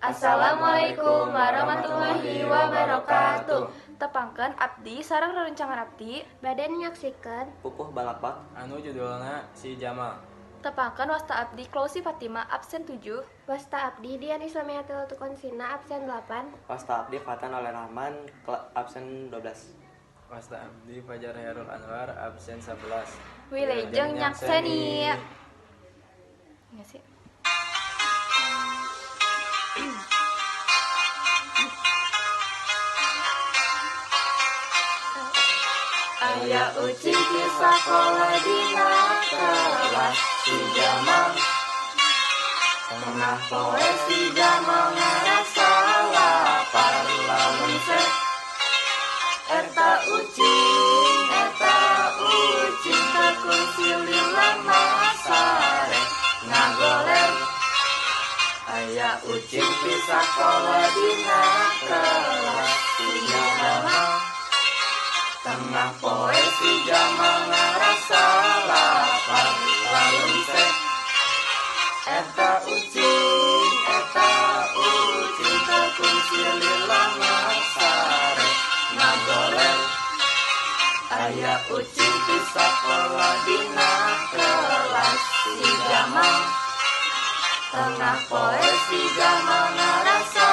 Assalamualaikum warahmatullahi wabarakatuh. Tepangkeun abdi sareng rerencangan abdi bade nyaksikeun Pupuh balapak anu judulna Si Jamal. tepangkeun wasta abdi Klausi Fatima absen 7, wasta abdi Dian Islamiatul Tukonsina absen 8, Wasta abdi Fatan oleh Rahman absen 12. Wasta abdi Fajar Herul Anwar absen 11. Wilujeng nyakseni. Enggak sih. Aya ucing di sakola dina kelas Si Jamal tengah poe Si Jamal ngarasa lapar lamun sek Eta ucing tekun sililang masare ngagoler Aya ucing di sakola dina kelas Si Jamal tengah poe Si Jamal ngarasa lapar lalu sek Eta ucing tekun sililang masare ngagoler Aya ucing di sakola dina kelas Si Jamal tengah poe Si Jamal ngarasa